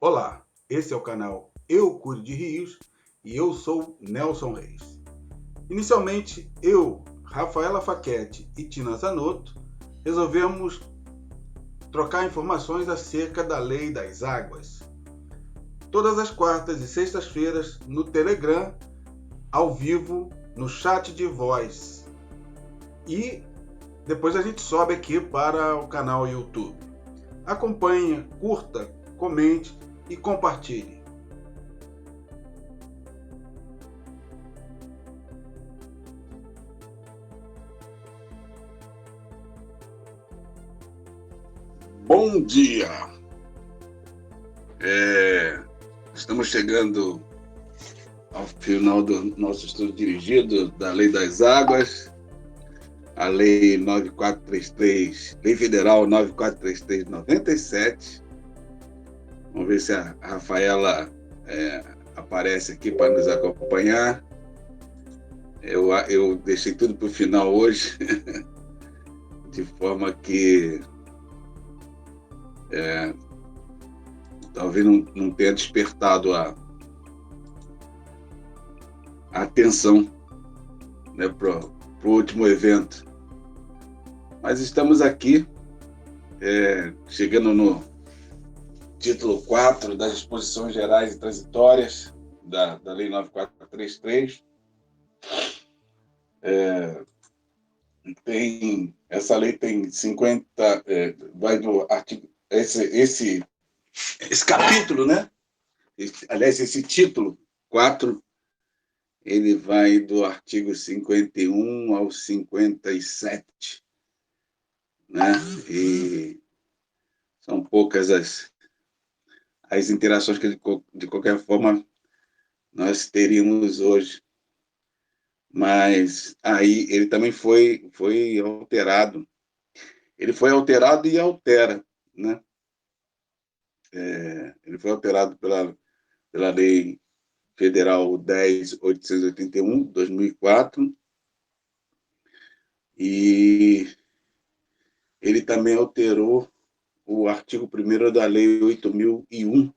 Olá, esse é o canal Eu Cuido de Rios e eu sou Nelson Reis. Inicialmente, eu, Rafaela Faquete e Tina Zanotto resolvemos trocar informações acerca da Lei das Águas. Todas as quartas e sextas-feiras no Telegram, ao vivo, no chat de voz. E depois a gente sobe aqui para o canal YouTube. Acompanhe, curta, comente e compartilhe. Bom dia! Estamos chegando ao final do nosso estudo dirigido da Lei das Águas, a Lei 9433, Lei Federal 9433 de 97. Vamos ver se a Rafaela aparece aqui para nos acompanhar. Eu deixei tudo para o final hoje, de forma que talvez não tenha despertado a atenção, né, para o último evento. Mas estamos aqui, chegando no título 4 das disposições gerais e transitórias da Lei 9433. Essa lei tem 50, vai do artigo, esse capítulo, né? Esse título 4, ele vai do artigo 51 ao 57, né? E são poucas as interações que, de qualquer forma, nós teríamos hoje. Mas aí ele também foi alterado. Ele foi alterado e altera, né? Ele foi alterado pela Lei Federal 10.881, 2004, e ele também alterou o artigo 1º da Lei 8.001,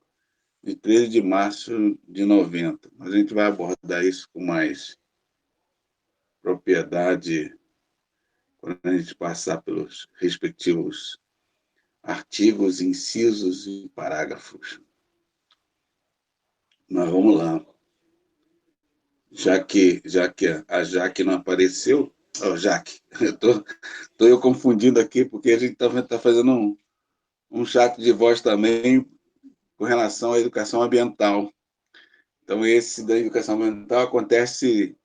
de 13 de março de 90. Mas a gente vai abordar isso com mais propriedade quando a gente passar pelos respectivos artigos, incisos e parágrafos. Mas vamos lá. Já que a Jaque não apareceu, Jaque, estou eu confundindo aqui, porque a gente está fazendo um chat de voz também com relação à educação ambiental. Então, esse da educação ambiental acontece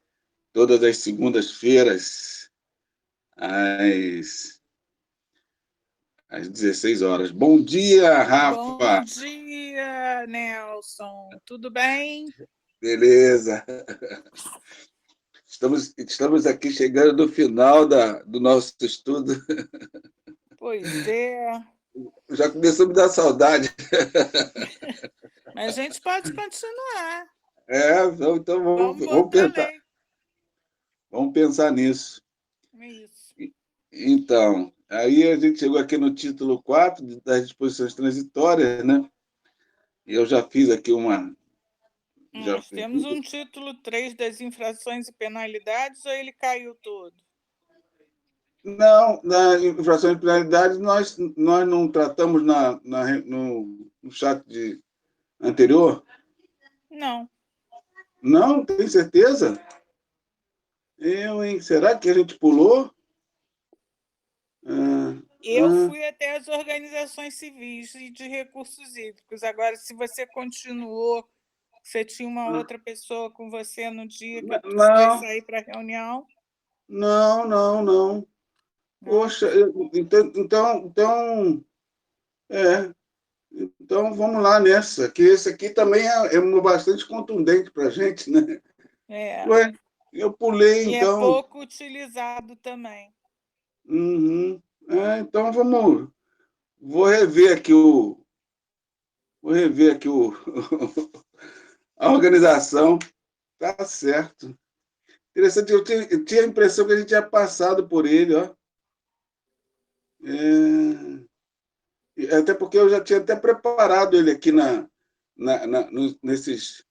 todas as segundas-feiras, às 16 horas. Bom dia, Rafa! Bom dia, Nelson. Tudo bem? Beleza. Estamos aqui chegando no final do nosso estudo. Pois é. Já começou a me dar saudade. Mas a gente pode continuar. Então vamos pensar nisso. Isso. Então, aí a gente chegou aqui no título 4 das disposições transitórias, né? E eu já fiz aqui Nós temos um título 3 das infrações e penalidades, ou ele caiu todo? Não, na infração de penalidade nós não tratamos no chat anterior? Não. Não, tem certeza? Hein? Será que a gente pulou? Eu fui até as organizações civis e de recursos hídricos. Agora, se você continuou, você tinha uma outra pessoa com você no dia que eu precisei sair para a reunião? Não. Poxa, então vamos lá nessa, que esse aqui também é bastante contundente para a gente, né? Ué, eu pulei, e então. É pouco utilizado também. Uhum. Então vou rever aqui a organização. Tá certo. Interessante, eu tinha a impressão que a gente tinha passado por ele, ó. Até porque eu já tinha até preparado ele aqui nesses,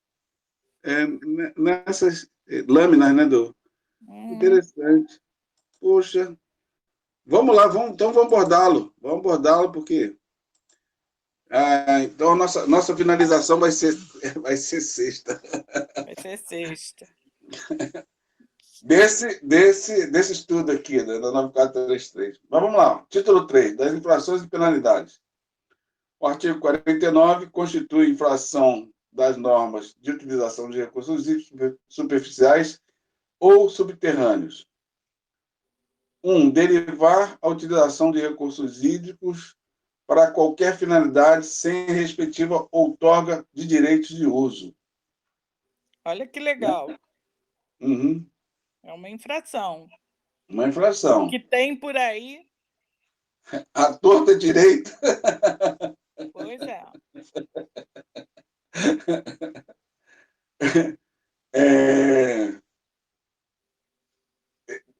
nessas lâminas, né, Interessante. Poxa, vamos lá, então vamos abordá-lo, porque então a nossa finalização vai ser sexta. Vai ser sexta. Desse estudo aqui, da 9433. Mas vamos lá. Título 3, das infrações e penalidades. O artigo 49 constitui infração das normas de utilização de recursos superficiais ou subterrâneos. 1. Derivar a utilização de recursos hídricos para qualquer finalidade sem respectiva outorga de direitos de uso. Olha que legal. Uhum. É uma infração. Uma infração. O que tem por aí... A torta direita. Pois é.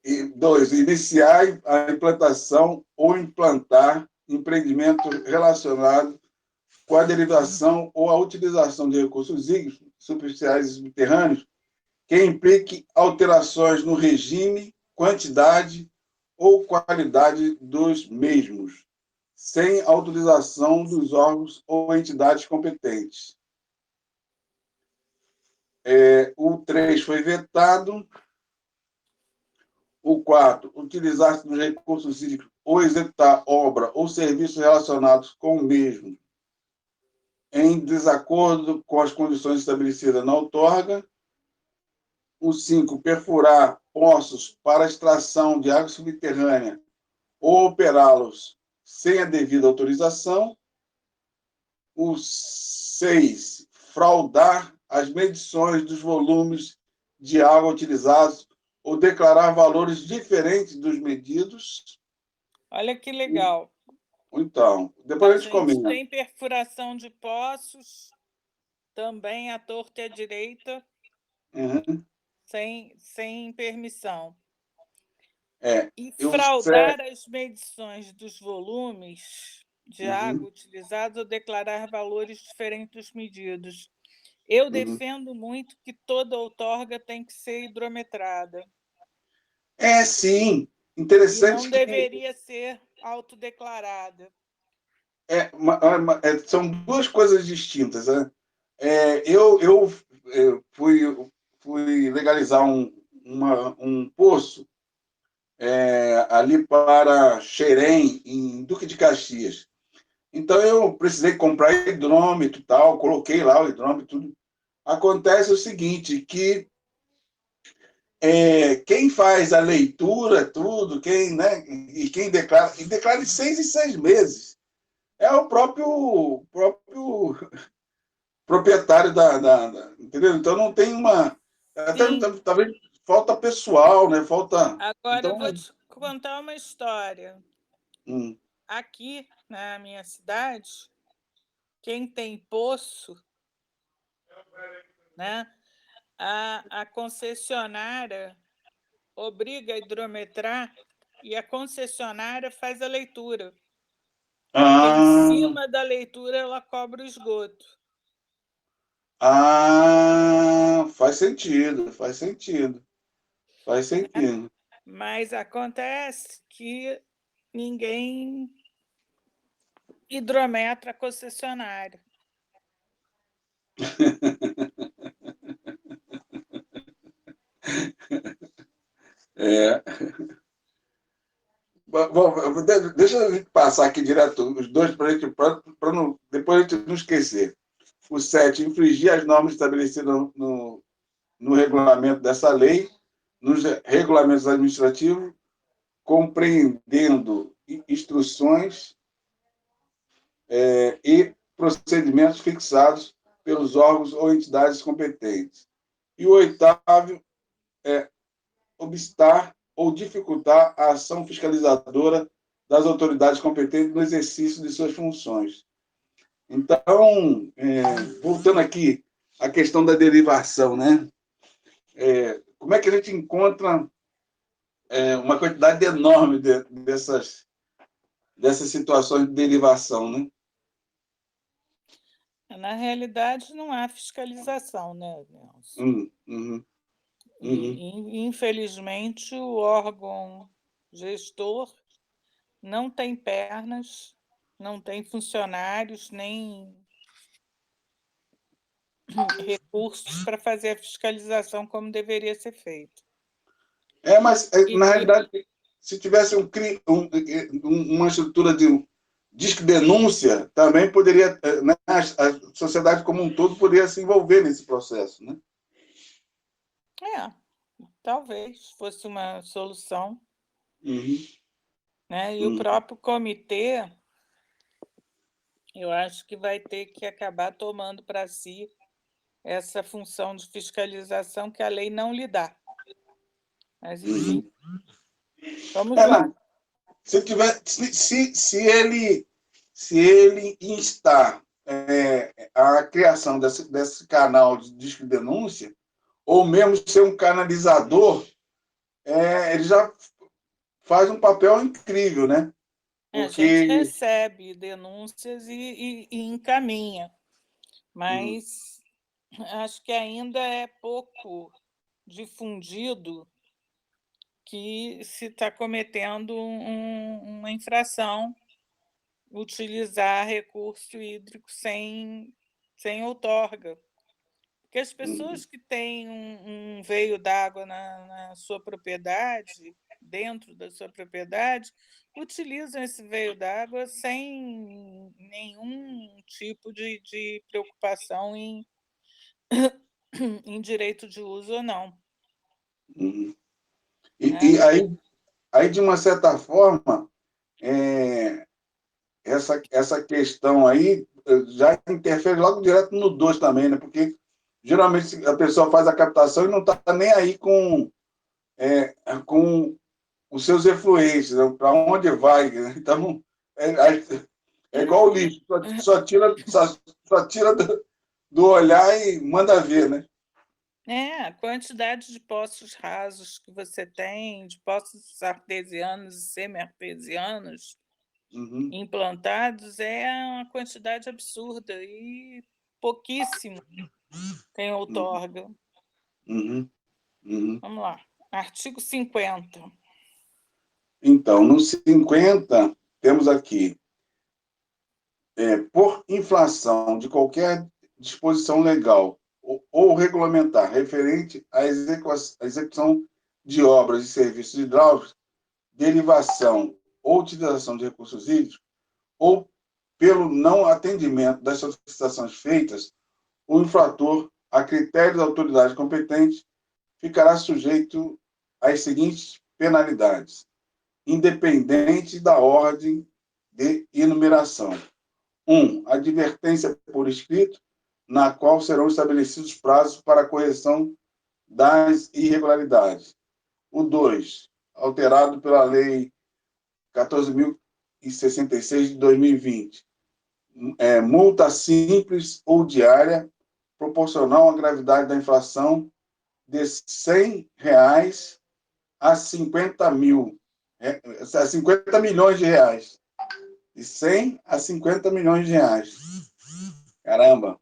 E 2. Iniciar a implantação ou implantar empreendimento relacionado com a derivação ou a utilização de recursos hídricos superficiais e subterrâneos que implique alterações no regime, quantidade ou qualidade dos mesmos, sem autorização dos órgãos ou entidades competentes. O 3 foi vetado. O 4, utilizar-se dos recursos hídricos ou executar obra ou serviços relacionados com o mesmo em desacordo com as condições estabelecidas na outorga. O 5, perfurar poços para extração de água subterrânea ou operá-los sem a devida autorização. O 6, fraudar as medições dos volumes de água utilizados ou declarar valores diferentes dos medidos. Olha que legal. Então, depois a gente comenta. Tem perfuração de poços, também à torta e à direita, sem permissão. E fraudar as medições dos volumes de água utilizados ou declarar valores diferentes dos medidos. Eu defendo muito que toda outorga tem que ser hidrometrada. Sim. Interessante. E não deveria ser autodeclarada. São duas coisas distintas. Né? Eu fui legalizar um poço ali para Xerém, em Duque de Caxias. Então, eu precisei comprar hidrômetro e tal, coloquei lá o hidrômetro e tudo. Acontece o seguinte, que quem faz a leitura, tudo, quem declara de 6 em 6 meses, é o próprio proprietário entendeu? Então não tem talvez falta pessoal, né? Agora eu vou te contar uma história. Aqui na minha cidade, quem tem poço, né? A concessionária obriga a hidrometrar e a concessionária faz a leitura. Em cima da leitura, ela cobra o esgoto. Faz sentido. Mas acontece que ninguém hidrometra a concessionária. Bom, deixa eu passar aqui direto os dois para depois a gente não esquecer. O 7, infringir as normas estabelecidas no regulamento dessa lei, nos regulamentos administrativos, compreendendo instruções e procedimentos fixados pelos órgãos ou entidades competentes. E o 8º é obstar ou dificultar a ação fiscalizadora das autoridades competentes no exercício de suas funções. Então, voltando aqui à questão da derivação, né? Como é que a gente encontra uma quantidade enorme dessas situações de derivação, né? Na realidade, não há fiscalização, né, Nelson? Uhum. E, infelizmente, o órgão gestor não tem pernas, não tem funcionários, nem recursos para fazer a fiscalização como deveria ser feito. Mas, na realidade, se tivesse uma estrutura de disque denúncia, também poderia, né, a sociedade como um todo poderia se envolver nesse processo, né? Talvez fosse uma solução. Uhum. Né? E o próprio comitê, eu acho que vai ter que acabar tomando para si essa função de fiscalização que a lei não lhe dá. Mas, enfim, vamos lá. Não. Se ele instar a criação desse canal de disque denúncia, ou mesmo ser um canalizador, ele já faz um papel incrível, né? Porque... A gente recebe denúncias e encaminha, mas acho que ainda é pouco difundido que se está cometendo uma infração utilizar recurso hídrico sem outorga. Porque as pessoas que têm um veio d'água na sua propriedade, dentro da sua propriedade, utilizam esse veio d'água sem nenhum tipo de preocupação em direito de uso ou não. E aí, de uma certa forma, essa questão aí já interfere logo direto no 2 também, né? Porque geralmente a pessoa faz a captação e não está nem aí com os seus efluentes, né? Para onde vai, né? Então, é igual o lixo, só tira do olhar e manda ver, né? A quantidade de poços rasos que você tem, de poços artesianos e semi-artesianos implantados, é uma quantidade absurda e pouquíssimo tem outorga. Vamos lá. Artigo 50. Então, no 50, temos aqui, por inflação de qualquer disposição legal ou regulamentar referente à execução de obras e serviços hidráulicos, derivação ou utilização de recursos hídricos, ou pelo não atendimento das solicitações feitas, o infrator, a critério da autoridade competente, ficará sujeito às seguintes penalidades, independente da ordem de enumeração. 1. Advertência por escrito, na qual serão estabelecidos prazos para a correção das irregularidades. O 2. Alterado pela Lei 14.066 de 2020. Multa simples ou diária, proporcional à gravidade da infração, de R$ 100 a 50 milhões de reais. De 100 a 50 milhões de reais. Caramba.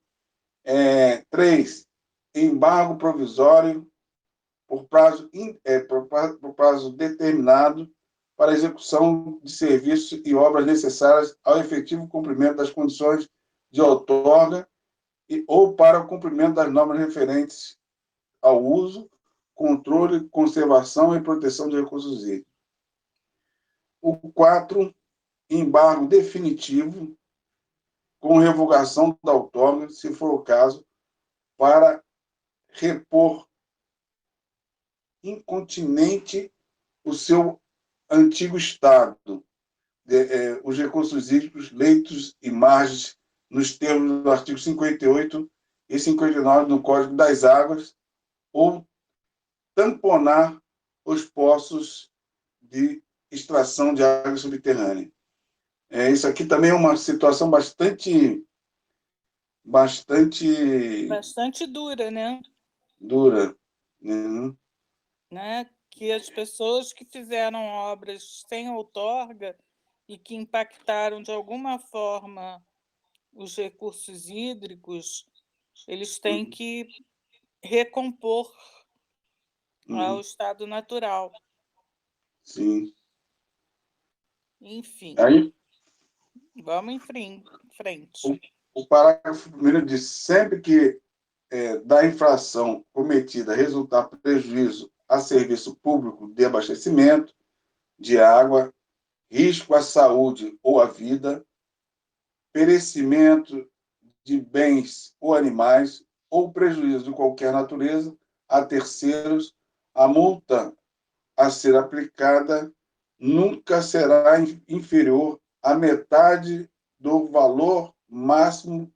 3. Embargo provisório por prazo determinado para execução de serviços e obras necessárias ao efetivo cumprimento das condições de outorga ou para o cumprimento das normas referentes ao uso, controle, conservação e proteção de recursos hídricos. O 4, embargo definitivo com revogação da outorga, se for o caso, para repor incontinente o seu antigo estado, os recursos hídricos, leitos e margens, nos termos do artigo 58 e 59 do Código das Águas, ou tamponar os poços de extração de água subterrânea. Isso aqui também é uma situação bastante dura, né? Dura. Né? Que as pessoas que fizeram obras sem outorga e que impactaram de alguma forma os recursos hídricos, eles têm que recompor ao estado natural. Sim. Enfim, Aí, vamos em frente. o parágrafo primeiro diz: sempre que da infração cometida resultar prejuízo a serviço público de abastecimento de água, risco à saúde ou à vida, perecimento de bens ou animais, ou prejuízo de qualquer natureza a terceiros, a multa a ser aplicada nunca será inferior à metade do valor máximo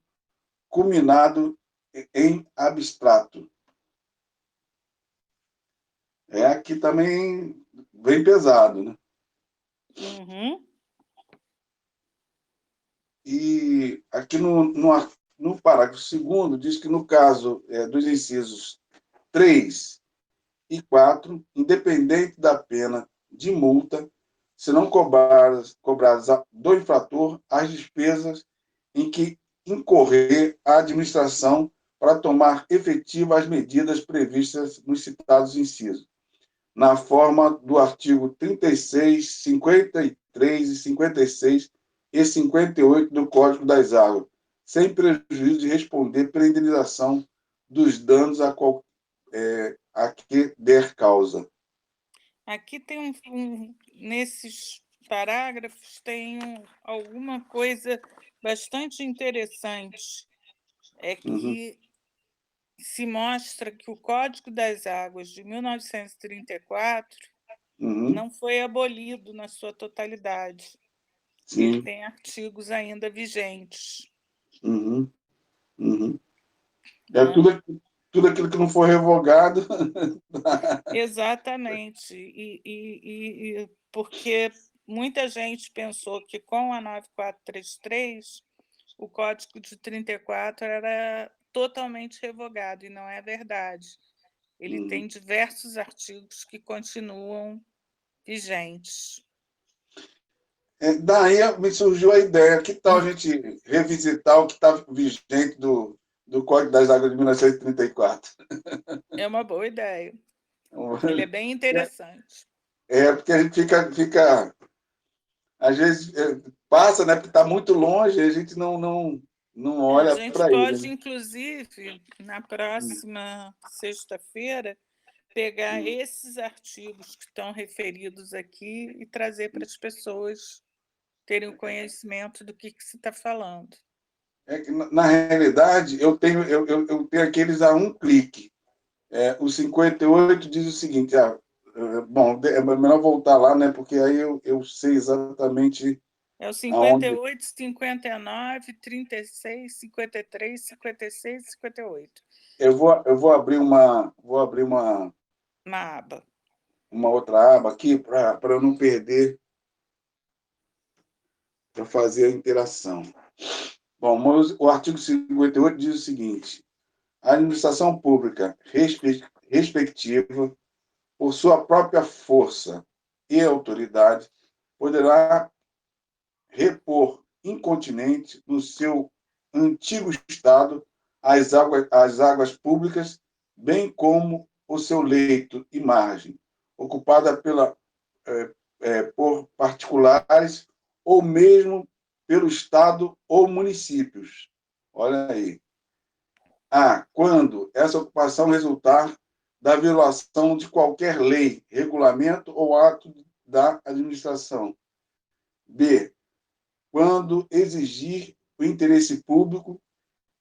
culminado em abstrato. Aqui também bem pesado, né? E aqui no parágrafo 2º diz que, no caso dos incisos 3 e 4, independente da pena de multa, serão cobradas do infrator as despesas em que incorrer a administração para tomar efetivas as medidas previstas nos citados incisos, na forma do artigo 36, 53 e 56 e 58 do Código das Águas, sem prejuízo de responder pela indenização dos danos a que der causa. Aqui tem nesses parágrafos tem alguma coisa bastante interessante. É que se mostra que o Código das Águas de 1934 não foi abolido na sua totalidade. Sim. Ele tem artigos ainda vigentes. É tudo aquilo que não for revogado. Exatamente. E porque muita gente pensou que com a 9433 o Código de 34 era totalmente revogado, e não é verdade. Ele tem diversos artigos que continuam vigentes. Daí me surgiu a ideia: que tal a gente revisitar o que estava vigente do Código das Águas de 1934? É uma boa ideia. Ele é bem interessante. Porque a gente fica às vezes passa, né? Porque está muito longe, a gente não olha para ele. A gente pode, inclusive, na próxima sexta-feira, pegar esses artigos que estão referidos aqui e trazer para as pessoas terem o conhecimento do que se está falando. Na realidade, eu tenho aqueles a um clique. O 58 diz o seguinte: bom, é melhor voltar lá, né? Porque aí eu sei exatamente. É o 58, 59, 36, 53, 56 e 58. Eu vou abrir uma aba. Uma outra aba aqui para eu não perder, para fazer a interação. Bom, o artigo 58 diz o seguinte: a administração pública respectiva, por sua própria força e autoridade, poderá repor incontinente no seu antigo estado as águas públicas, bem como o seu leito e margem, ocupada por particulares ou mesmo pelo Estado ou municípios. Olha aí. Quando essa ocupação resultar da violação de qualquer lei, regulamento ou ato da administração. B. Quando exigir o interesse público,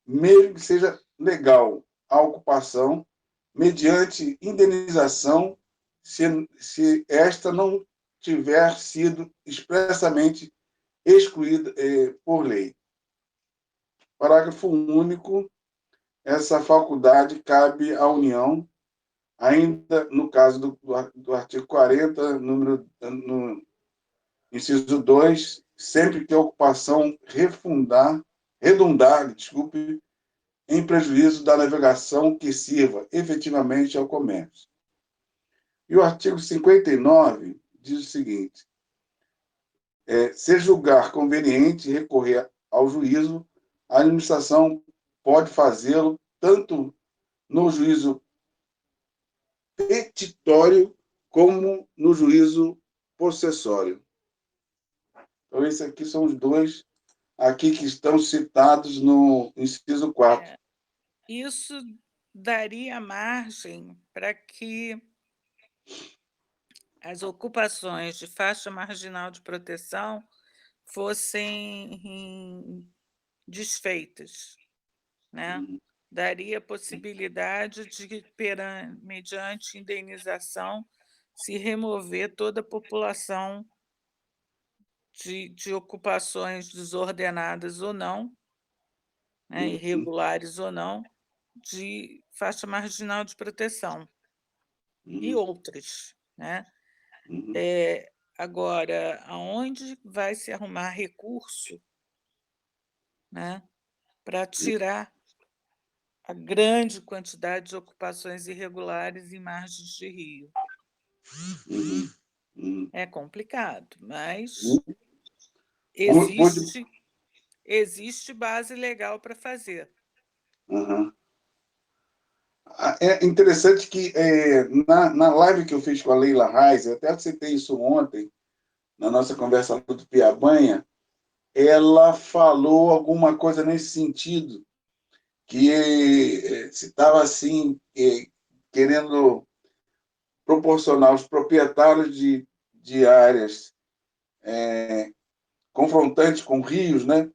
mesmo que seja legal, a ocupação, mediante indenização, se esta não tiver sido expressamente excluída por lei. Parágrafo único. Essa faculdade cabe à União, ainda no caso do artigo 40, no inciso 2, sempre que a ocupação redundar, em prejuízo da navegação que sirva efetivamente ao comércio. E o artigo 59 diz o seguinte: se julgar conveniente recorrer ao juízo a administração pode fazê-lo tanto no juízo petitório como no juízo possessório. Então, esses aqui são os dois aqui que estão citados no inciso 4. Isso daria margem para que as ocupações de faixa marginal de proteção fossem desfeitas, né? Daria possibilidade de, mediante indenização, se remover toda a população de ocupações desordenadas ou não, né, irregulares ou não, de faixa marginal de proteção e outras, né? Agora, aonde vai se arrumar recurso, né, para tirar a grande quantidade de ocupações irregulares em margens de rio? É complicado, mas existe base legal para fazer. É interessante que na live que eu fiz com a Leila Reis, eu até citei isso ontem, na nossa conversa do Piabanha, ela falou alguma coisa nesse sentido, que se estava assim, querendo proporcionar aos proprietários de áreas confrontantes com rios, né,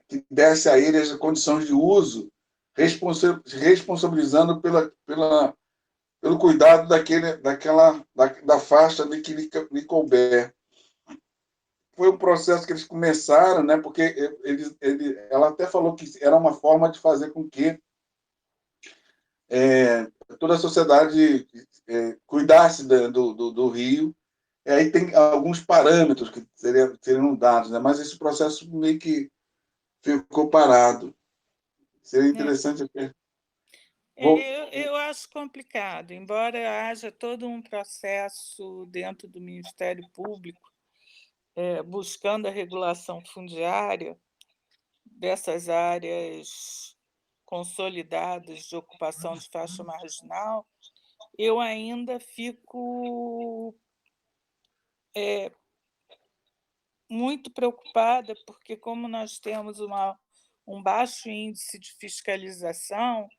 que desse a eles as condições de uso, responsabilizando pelo cuidado da faixa de que lhe couber. Foi um processo que eles começaram, né, porque ela até falou que era uma forma de fazer com que toda a sociedade cuidasse do rio. E aí tem alguns parâmetros que seriam dados, né, mas esse processo meio que ficou parado. Seria interessante. Eu acho complicado, embora haja todo um processo dentro do Ministério Público buscando a regulação fundiária dessas áreas consolidadas de ocupação de faixa marginal, eu ainda fico muito preocupada, porque como nós temos um baixo índice de fiscalização,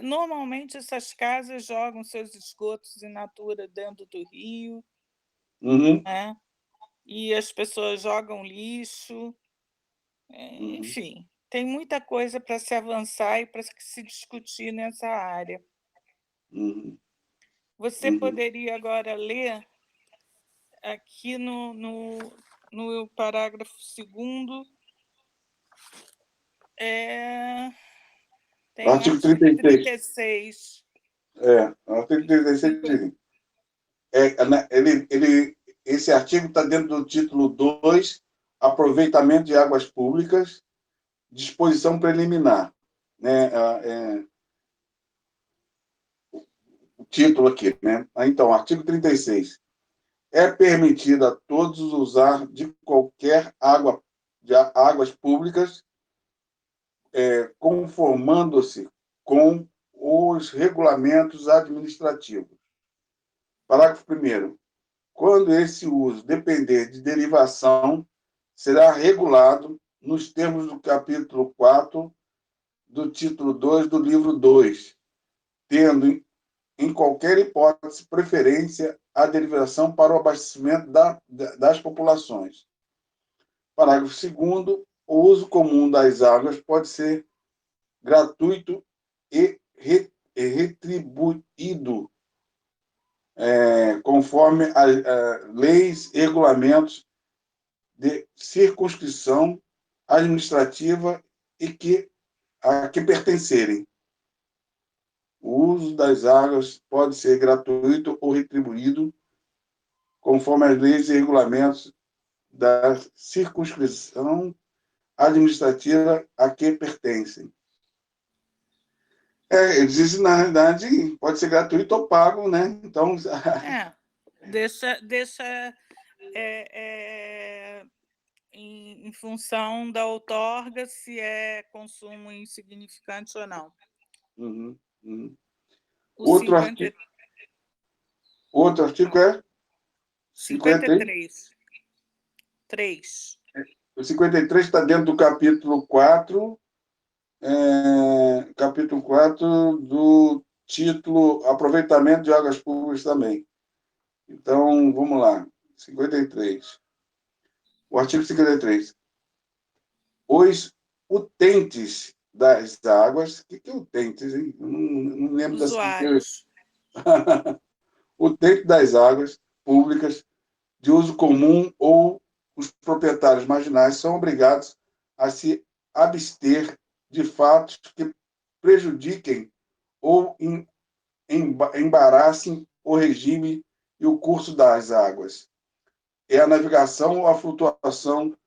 normalmente essas casas jogam seus esgotos in natura dentro do rio, né? E as pessoas jogam lixo, enfim, tem muita coisa para se avançar e para se discutir nessa área. Você poderia agora ler aqui no parágrafo 2º, tem o artigo 36. O artigo 36 esse artigo está dentro do título 2, aproveitamento de águas públicas, disposição preliminar, né? O título aqui, né? Então, artigo 36. É permitido a todos usar de qualquer águas públicas, conformando-se com os regulamentos administrativos. Parágrafo 1º. Quando esse uso depender de derivação, será regulado nos termos do capítulo 4 do título 2 do livro 2, tendo, em qualquer hipótese, preferência à derivação para o abastecimento das populações. Parágrafo 2º. O uso comum das águas pode ser gratuito e retribuído conforme as leis e regulamentos de circunscrição administrativa a que pertencerem. O uso das águas pode ser gratuito ou retribuído conforme as leis e regulamentos da circunscrição administrativa a que pertencem. Eles dizem, na realidade, pode ser gratuito ou pago, né? Então... Deixa em função da outorga, se é consumo insignificante ou não. Uhum, uhum. O Outro 50... artigo é 53. 3. O 53 está dentro do capítulo 4, capítulo 4 do título Aproveitamento de Águas Públicas também. Então, vamos lá. 53. O artigo 53. Os utentes das águas... O que é utentes, hein? Eu não lembro das... Usuários. Utente das águas públicas de uso comum ou os proprietários marginais são obrigados a se abster de fatos que prejudiquem ou embaraçem o regime e o curso das águas, e a navegação ou a flutuação,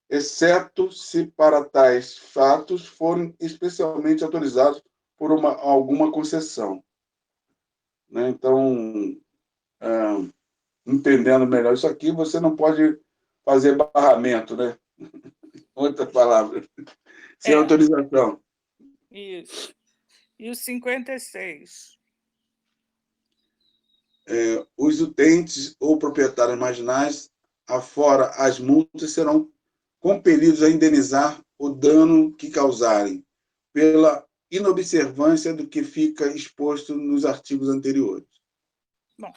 exceto se para tais fatos forem especialmente autorizados por alguma concessão. Né? Então, entendendo melhor isso aqui, você não pode fazer barramento, né? Outra palavra. Sem autorização. Isso. E o 56? Os utentes ou proprietários marginais, afora as multas, serão compelidos a indenizar o dano que causarem pela inobservância do que fica exposto nos artigos anteriores. Bom,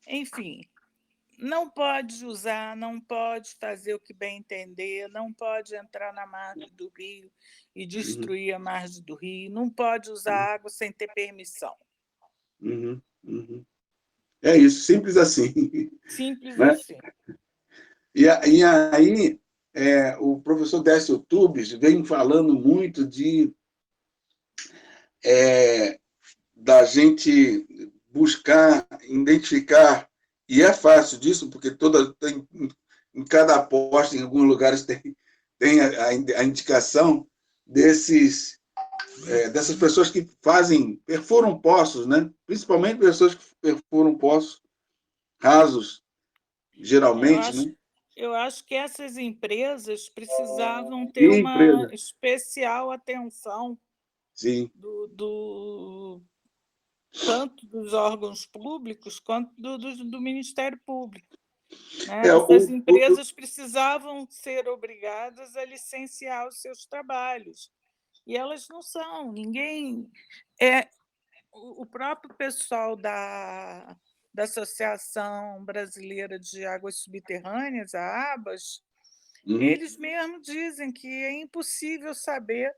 enfim, não pode usar, não pode fazer o que bem entender, não pode entrar na margem do rio e destruir a margem do rio, não pode usar água sem ter permissão. É isso, simples assim. Simples Né? assim. E aí, o professor Décio Tubes vem falando muito da gente buscar, identificar, e é fácil disso, porque em cada aposta, em alguns lugares, tem a indicação dessas pessoas que perfuram poços, né? Principalmente pessoas que perfuram poços rasos, geralmente, né? Eu acho que essas empresas precisavam ter uma especial atenção. Sim. Tanto dos órgãos públicos quanto do Ministério Público. Né? Essas empresas precisavam ser obrigadas a licenciar os seus trabalhos. E elas não são. Ninguém... O próprio pessoal da Associação Brasileira de Águas Subterrâneas, a ABAS, eles mesmos dizem que é impossível saber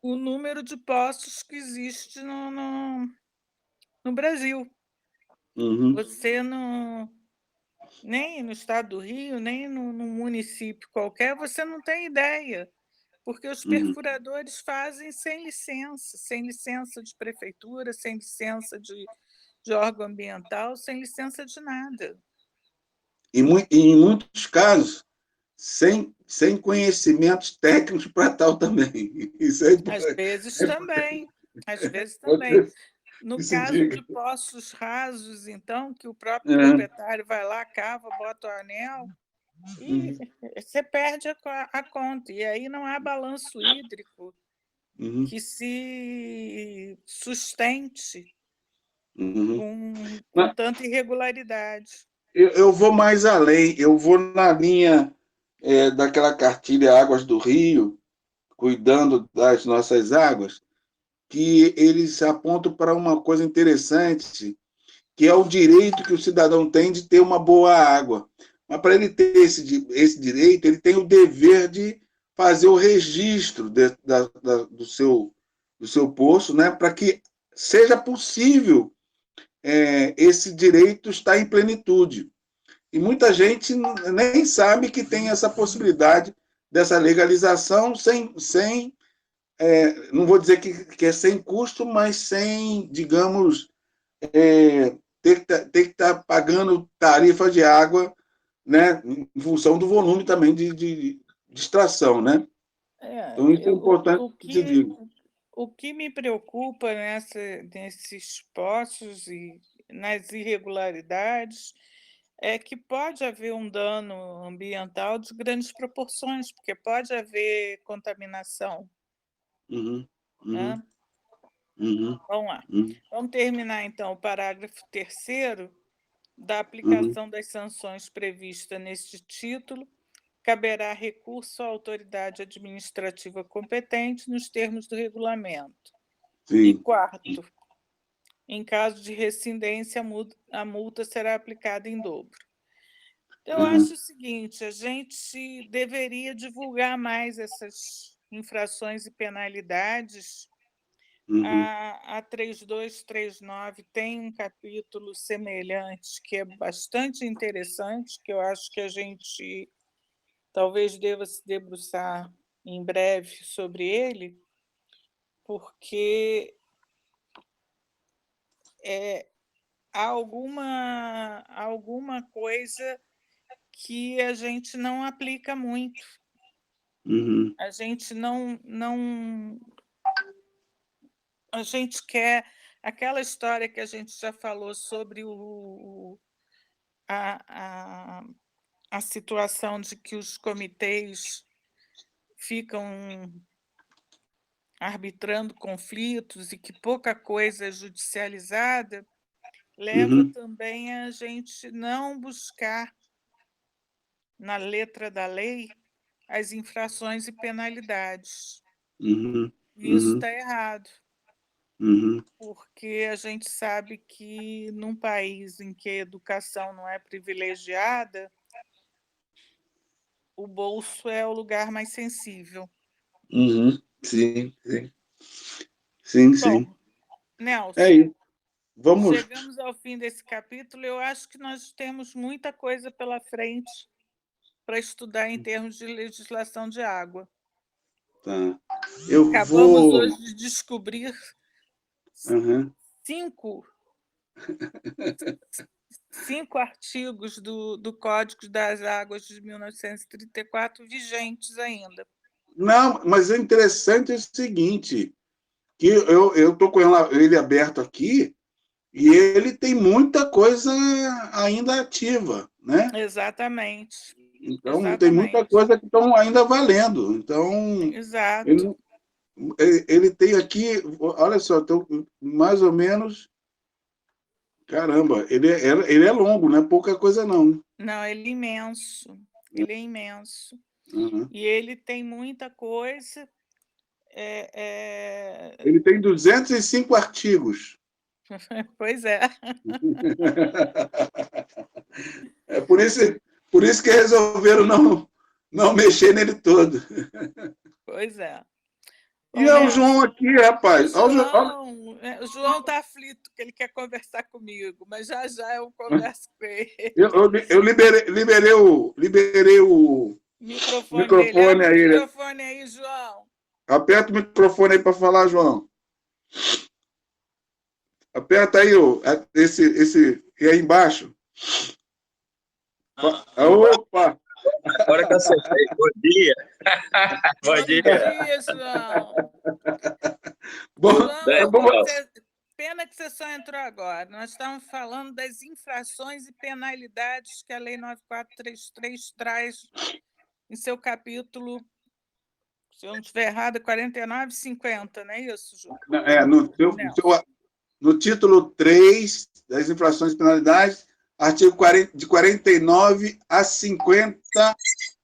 o número de poços que existe no Brasil. Você nem no estado do Rio, nem no município qualquer, você não tem ideia, porque os perfuradores fazem sem licença de prefeitura, sem licença de órgão ambiental, sem licença de nada. E em muitos casos, sem conhecimentos técnicos para tal também. Isso Às vezes também. No caso de poços rasos, então, que o próprio proprietário vai lá, cava, bota o anel, e você perde a conta. E aí não há balanço hídrico que se sustente com tanta irregularidade. Eu vou mais além, eu vou na linha daquela cartilha Águas do Rio, cuidando das nossas águas, que eles apontam para uma coisa interessante, que é o direito que o cidadão tem de ter uma boa água. Mas para ele ter esse direito, ele tem o dever de fazer o registro do seu poço, né, para que seja possível esse direito estar em plenitude. E muita gente nem sabe que tem essa possibilidade dessa legalização sem não vou dizer que é sem custo, mas sem, digamos, ter que estar pagando tarifa de água, né, em função do volume também de extração, né? Então, isso é importante dizer. O que me preocupa nesses poços e nas irregularidades é que pode haver um dano ambiental de grandes proporções, porque pode haver contaminação, Uhum, uhum, né? uhum, Vamos lá. uhum, Vamos terminar, então, o parágrafo 3º da uhum. aplicação das sanções prevista neste título. Caberá recurso à autoridade administrativa competente nos termos do regulamento. E Sim. quarto, em caso de rescindência, a multa será aplicada em dobro. Eu Uhum, acho o seguinte, a gente deveria divulgar mais essas infrações e penalidades. uhum, A 3239 tem um capítulo semelhante que é bastante interessante, que eu acho que a gente talvez deva se debruçar em breve sobre ele, porque há alguma coisa que a gente não aplica muito. uhum, A gente a gente quer aquela história que a gente já falou sobre a, a, a situação de que os comitês ficam arbitrando conflitos e que pouca coisa é judicializada, leva uhum, também a gente não buscar na letra da lei as infrações e penalidades. uhum, E isso uhum, está errado, uhum. porque a gente sabe que num país em que a educação não é privilegiada, o bolso é o lugar mais sensível. Uhum. Sim, sim. Sim, sim. Bom, É Nelson, isso. Vamos. chegamos ao fim desse capítulo. Eu acho que nós temos muita coisa pela frente para estudar em termos de legislação de água. Tá. Eu Acabamos vou. hoje de descobrir Uhum. cinco, cinco artigos do Código das Águas de 1934 vigentes ainda. Não, mas é interessante o seguinte, que eu tô com ele aberto aqui e ele tem muita coisa ainda ativa, né? Exatamente, Então tem muita exatamente, coisa que estão ainda valendo. Então exato. ele, ele tem aqui, olha só, então, mais ou menos, caramba, ele é longo, não é pouca coisa não. Não, ele é imenso, ele é imenso. Uhum. E ele tem muita coisa. É, é... Ele tem 205 artigos. Pois é, É por isso que resolveram não mexer nele todo. pois é. E Bom, é o João Nelson, aqui, rapaz. Olha, O João está aflito, que ele quer conversar comigo, mas já já eu olha. converso com ele. Eu liberei o O microfone dele. microfone Abre a o ele. microfone aí, João. Aperta o microfone aí para falar, João. Aperta aí esse e aí embaixo. Opa! Agora que eu acertei. Bom dia. Bom Bom dia. dia, João. Bom, João, Bem, bom, pena que você só entrou agora. Nós estamos falando das infrações e penalidades que a Lei 9433 traz em seu capítulo, se eu não estiver errado, 49 e 50, não é isso, João? no título 3 das infrações e penalidades, artigo 40, de 49 a 50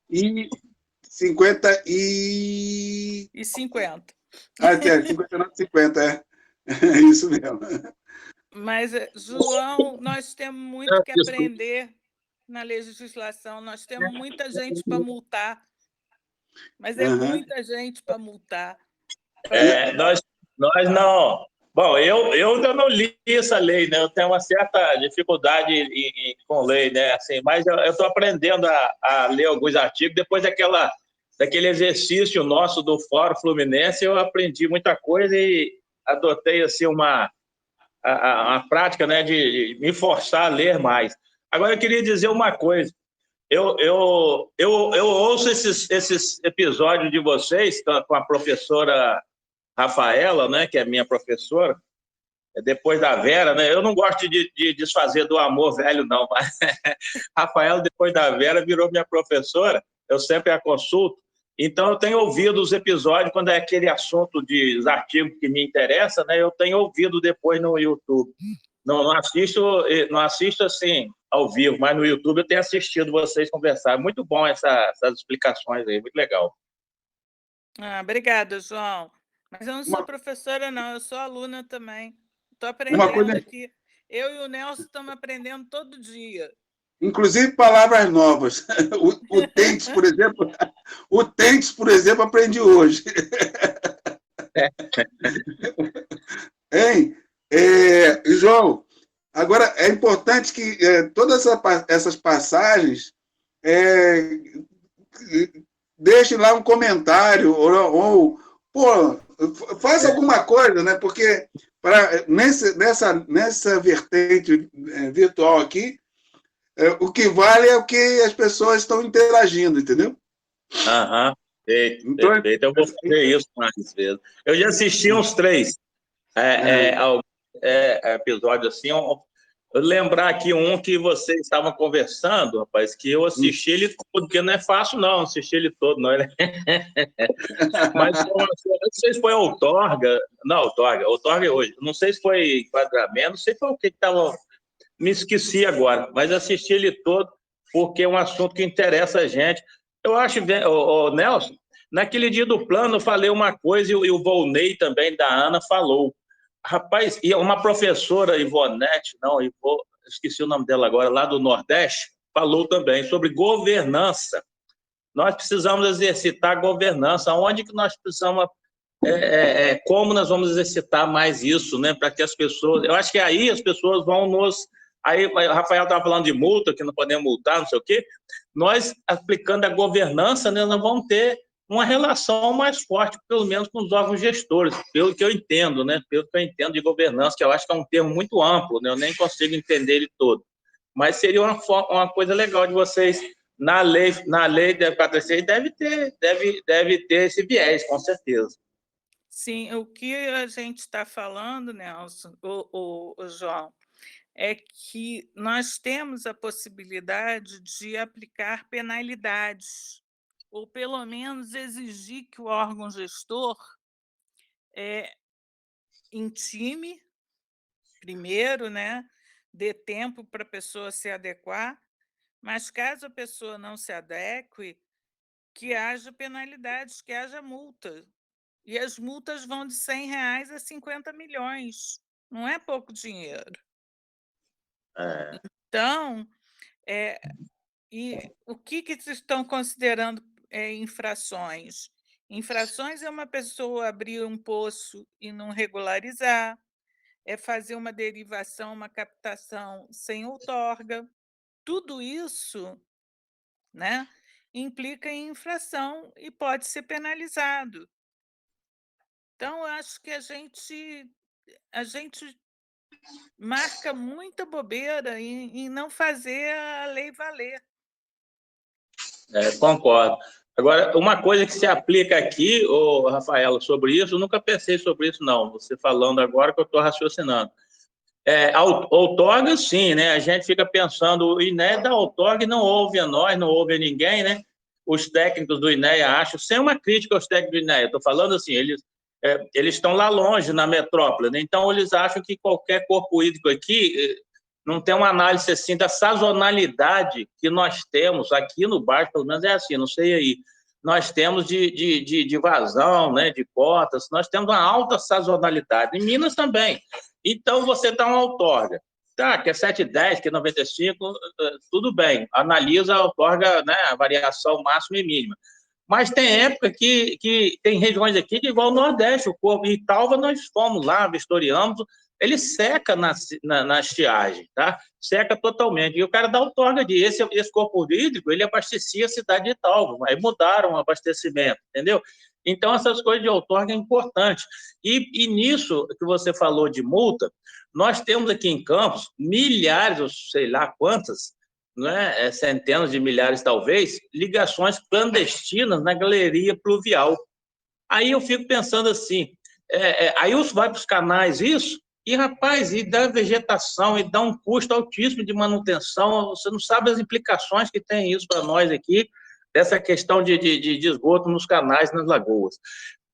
e 50 e... E 50. Ah, é, 59 e 50, é isso mesmo. Mas, João, nós temos muito que desculpa. aprender na legislação, nós temos muita gente para multar, mas é Uhum. muita gente para multar. Nós não. Bom, eu ainda não li essa lei, né? Eu tenho uma certa dificuldade com lei, né? Assim, mas eu estou aprendendo a ler alguns artigos. Depois daquele exercício nosso do Fórum Fluminense, eu aprendi muita coisa e adotei assim a prática, né, de me forçar a ler mais. Agora, eu queria dizer uma coisa. Eu ouço esses episódios de vocês com a professora Rafaela, né, que é minha professora, depois da Vera, né? Eu não gosto de desfazer do amor velho, não, mas Rafaela, depois da Vera, virou minha professora, eu sempre a consulto, então eu tenho ouvido os episódios, quando é aquele assunto de artigos que me interessa, né? Eu tenho ouvido depois no YouTube. Não assisto assim, ao vivo, mas no YouTube eu tenho assistido vocês conversar. Muito bom essas explicações aí, muito legal. Obrigada, João. Mas eu não sou professora, não, eu sou aluna também. Estou aprendendo aqui. Eu e o Nelson estamos aprendendo todo dia. Inclusive palavras novas. O Tentes, por exemplo, aprendi hoje. Hein? João, agora é importante que todas essas passagens deixe lá um comentário ou faz alguma coisa, né? Porque nessa vertente virtual aqui, o que vale é o que as pessoas estão interagindo, entendeu? Perfeito. Eu vou fazer isso mais vezes. Eu já assisti uns 3 episódios assim. Eu lembrar aqui um que vocês estavam conversando, rapaz, que eu assisti ele todo, porque não é fácil, não, assistir ele todo, não. Mas não sei se foi Outorga. Não, Outorga é hoje. Não sei se foi Enquadramento, não sei se foi o que estava. Me esqueci agora, mas assisti ele todo, porque é um assunto que interessa a gente. Eu acho, Nelson, naquele dia do plano eu falei uma coisa e o Volney também, da Ana, falou. Rapaz, e uma professora, Ivonete, esqueci o nome dela agora, lá do Nordeste, falou também sobre governança. Nós precisamos exercitar a governança. Onde que nós precisamos, como nós vamos exercitar mais isso, né? Para que as pessoas... Eu acho que aí as pessoas vão nos... Aí o Rafael estava falando de multa, que não podemos multar, não sei o quê. Nós, aplicando a governança, né, nós vamos ter uma relação mais forte, pelo menos com os órgãos gestores, pelo que eu entendo, né? Pelo que eu entendo de governança, que eu acho que é um termo muito amplo, né? Eu nem consigo entender ele todo. Mas seria uma coisa legal de vocês, na lei de 436, deve ter esse viés, com certeza. Sim, o que a gente está falando, Nelson, o João, é que nós temos a possibilidade de aplicar penalidades, ou pelo menos exigir que o órgão gestor intime primeiro, né? Dê tempo para a pessoa se adequar, mas caso a pessoa não se adeque, que haja penalidades, que haja multa. E as multas vão de R$100 a 50 milhões. Não é pouco dinheiro. Então, e o que vocês estão considerando infrações? Infrações é uma pessoa abrir um poço e não regularizar, é fazer uma derivação, uma captação sem outorga. Tudo isso, né, implica em infração e pode ser penalizado. Então, eu acho que a gente marca muita bobeira em não fazer a lei valer. Concordo. Agora, uma coisa que se aplica aqui, Rafaela, sobre isso, eu nunca pensei sobre isso, não. Você falando agora que eu estou raciocinando. Outorga, sim, né? A gente fica pensando, o INEA da outorga não ouve a nós, não ouve a ninguém, né? Os técnicos do INEA acham, sem uma crítica aos técnicos do INEA, estou falando assim, eles estão lá longe, na metrópole, né? Então eles acham que qualquer corpo hídrico aqui não tem uma análise assim da sazonalidade que nós temos aqui no bairro, pelo menos é assim, não sei aí. Nós temos de vazão, né? De cotas, nós temos uma alta sazonalidade. Em Minas também. Então, você está uma outorga. Tá, que é 7,10, que é 95, tudo bem. Analisa a outorga, né, a variação máxima e mínima. Mas tem época que tem regiões aqui de igual ao Nordeste, o corpo de Italva, nós fomos lá, vistoriamos, ele seca na estiagem, tá? Seca totalmente. E o cara dá outorga de esse corpo hídrico, ele abastecia a cidade de Italva, aí mudaram o abastecimento, entendeu? Então, essas coisas de outorga é importante. E nisso que você falou de multa, nós temos aqui em Campos milhares, ou sei lá quantas, né, centenas de milhares talvez, ligações clandestinas na galeria pluvial. Aí eu fico pensando assim, aí vai para os canais isso, E, rapaz, e dá vegetação, e dá um custo altíssimo de manutenção. Você não sabe as implicações que tem isso para nós aqui, dessa questão de esgoto nos canais, nas lagoas.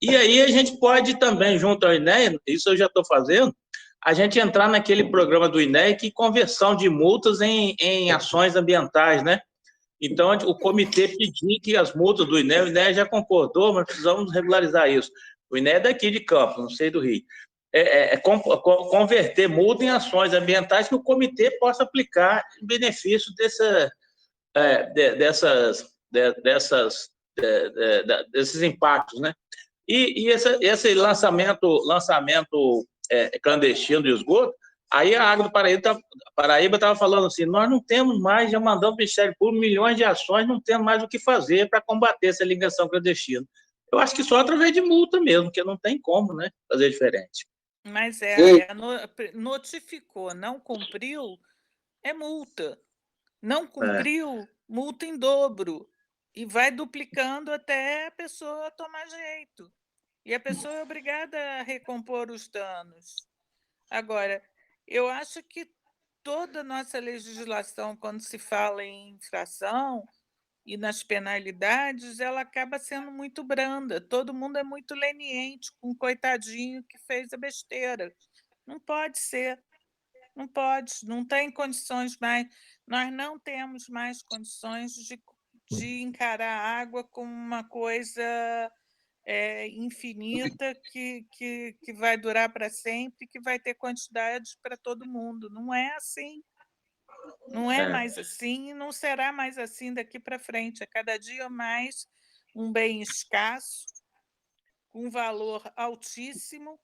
E aí a gente pode também, junto ao INEA, isso eu já estou fazendo, a gente entrar naquele programa do INEA que conversão de multas em ações ambientais, né? Então, o comitê pedir que as multas do INEA, o INEA já concordou, mas precisamos regularizar isso. O INEA é daqui de Campos, não sei do Rio. Converter multa em ações ambientais que o comitê possa aplicar em benefício desses impactos, né? E esse lançamento clandestino de esgoto, aí a Água do Paraíba estava falando assim, nós não temos mais, já mandamos para o Ministério Público milhões de ações, não temos mais o que fazer para combater essa ligação clandestina. Eu acho que só através de multa mesmo, porque não tem como, né, fazer diferente. Mas notificou, não cumpriu, é multa. Não cumpriu, multa em dobro. E vai duplicando até a pessoa tomar jeito. E a pessoa é obrigada a recompor os danos. Agora, eu acho que toda a nossa legislação, quando se fala em infração e nas penalidades, ela acaba sendo muito branda. Todo mundo é muito leniente com o coitadinho que fez a besteira. Não pode ser. Não pode, não tem condições mais. Nós não temos mais condições de encarar a água como uma coisa infinita que vai durar para sempre, que vai ter quantidade para todo mundo. Não é assim. Não é mais assim e não será mais assim daqui para frente. É cada dia mais um bem escasso, com valor altíssimo,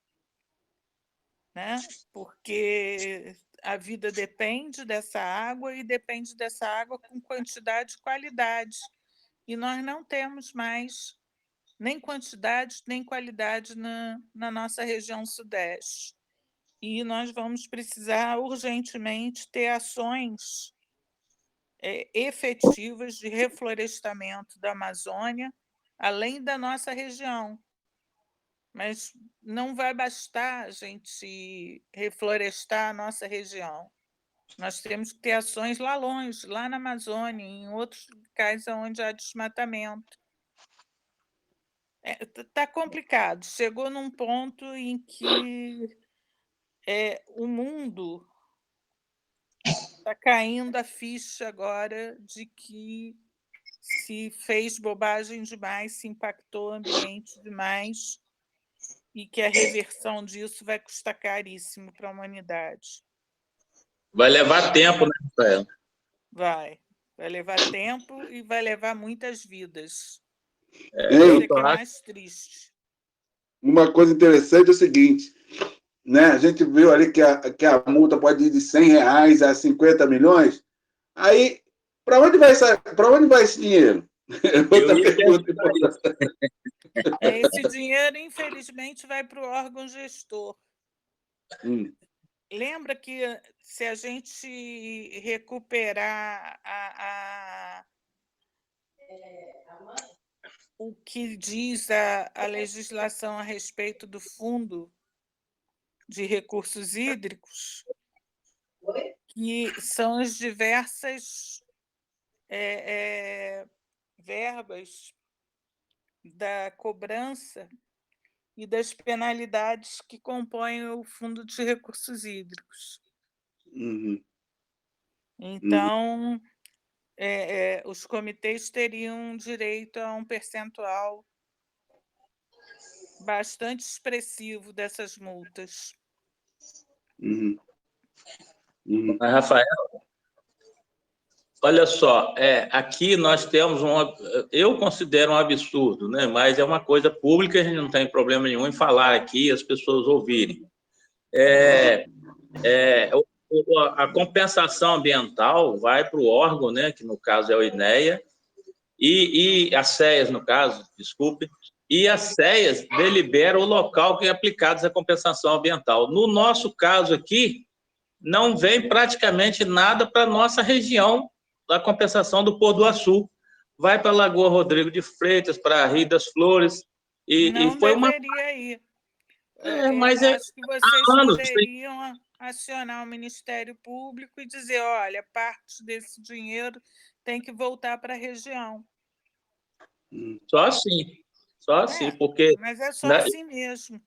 né? Porque a vida depende dessa água e depende dessa água com quantidade e qualidade. E nós não temos mais nem quantidade nem qualidade na nossa região sudeste. E nós vamos precisar urgentemente ter ações efetivas de reflorestamento da Amazônia, além da nossa região. Mas não vai bastar a gente reflorestar a nossa região. Nós temos que ter ações lá longe, lá na Amazônia, em outros locais onde há desmatamento. Está complicado. Chegou num ponto em que o mundo está caindo a ficha agora de que se fez bobagem demais, se impactou o ambiente demais e que a reversão disso vai custar caríssimo para a humanidade. Vai levar tempo, né, Rafael? Vai levar tempo e vai levar muitas vidas. Isso que é mais triste. Uma coisa interessante é o seguinte, né? A gente viu ali que a multa pode ir de R$100 a 50 milhões. Aí, para onde vai esse dinheiro? Outra pergunta importante. Esse dinheiro, infelizmente, vai para o órgão gestor. Lembra que se a gente recuperar o que diz a legislação a respeito do Fundo de Recursos Hídricos, que são as diversas verbas da cobrança e das penalidades que compõem o Fundo de Recursos Hídricos. Então, os comitês teriam direito a um percentual bastante expressivo dessas multas. Mas, Rafael, olha só, aqui nós temos eu considero um absurdo, né? Mas é uma coisa pública, a gente não tem problema nenhum em falar aqui, as pessoas ouvirem. A compensação ambiental vai para o órgão, né? Que no caso é o INEA, e as CEAs, no caso, desculpe, e as CEAs deliberam o local que é aplicada essa compensação ambiental. No nosso caso aqui, não vem praticamente nada para a nossa região da compensação do Pôr do Açu. Vai para a Lagoa Rodrigo de Freitas, para a Rio das Flores. Não deveria ir. Mas eu acho que vocês anos, poderiam acionar o Ministério Público e dizer, olha, parte desse dinheiro tem que voltar para a região. Só assim, porque... Mas é só assim mesmo.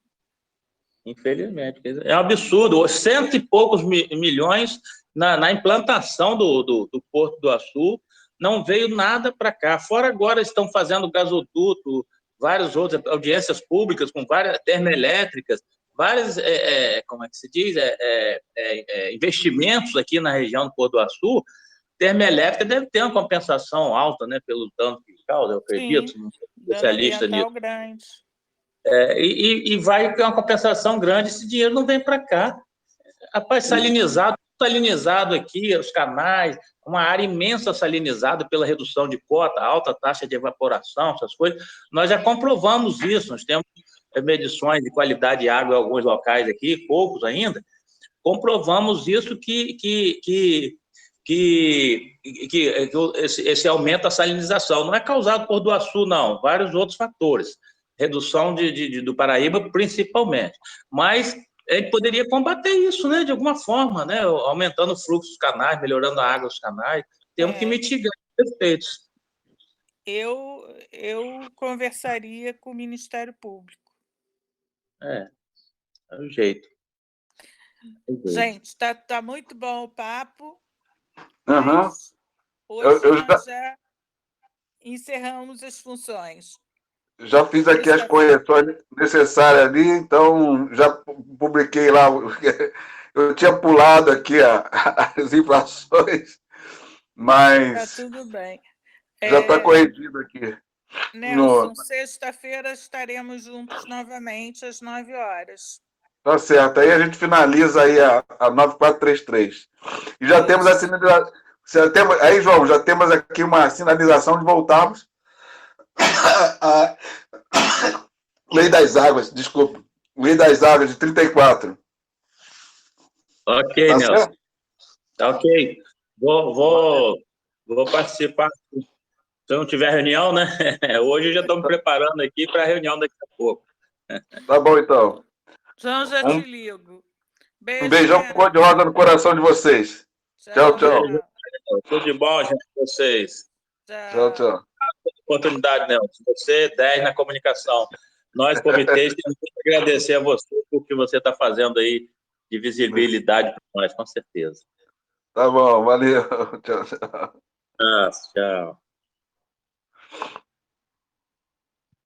Infelizmente. É um absurdo. 100 e poucos milhões na implantação do Porto do Açu, não veio nada para cá. Fora agora estão fazendo gasoduto, várias outras audiências públicas com várias termoelétricas, vários, como é que se diz, investimentos aqui na região do Porto do Açu. Termoelétrica deve ter uma compensação alta, né, pelo dano que causa, eu acredito, Sim, não sou dano especialista ambiental nisso. grande. E vai ter uma compensação grande, esse dinheiro não vem para cá. Rapaz, salinizado aqui, os canais, uma área imensa salinizada pela redução de cota, alta taxa de evaporação, essas coisas. Nós já comprovamos isso, nós temos medições de qualidade de água em alguns locais aqui, poucos ainda, comprovamos isso que esse aumento da salinização não é causado por do Açu, não, vários outros fatores, redução do Paraíba principalmente, mas a gente poderia combater isso, né, de alguma forma, né, aumentando o fluxo dos canais, melhorando a água dos canais, temos que mitigar os efeitos. Eu conversaria com o Ministério Público. É o jeito. Gente, tá muito bom o papo, Uhum. mas hoje nós já encerramos as funções. Já fiz aqui as correções necessárias ali, então já publiquei lá. Eu tinha pulado aqui as infrações, mas tá tudo bem. Já está corrigido aqui. Nelson, sexta-feira estaremos juntos novamente às 9 horas. Tá certo. Aí a gente finaliza aí a 9433. E já temos a sinalização. Aí, João, já temos aqui uma sinalização de voltarmos a Lei das Águas, desculpa. Lei das Águas de 34. Ok, tá Nelson. Certo? Ok. Vou participar. Se não tiver reunião, né? Hoje eu já estou me preparando aqui para a reunião daqui a pouco. Tá bom, então. João, já te ligo. Beijo, um beijão cor de rosa no coração de vocês. Tchau, tchau. Tudo de bom, gente, para vocês. Tchau, tchau. Oportunidade, Nelson. Você, 10 na comunicação. Nós, comitês, temos que agradecer a você por que você está fazendo aí de visibilidade para nós, com certeza. Tá bom, valeu. Tchau, tchau. Tchau.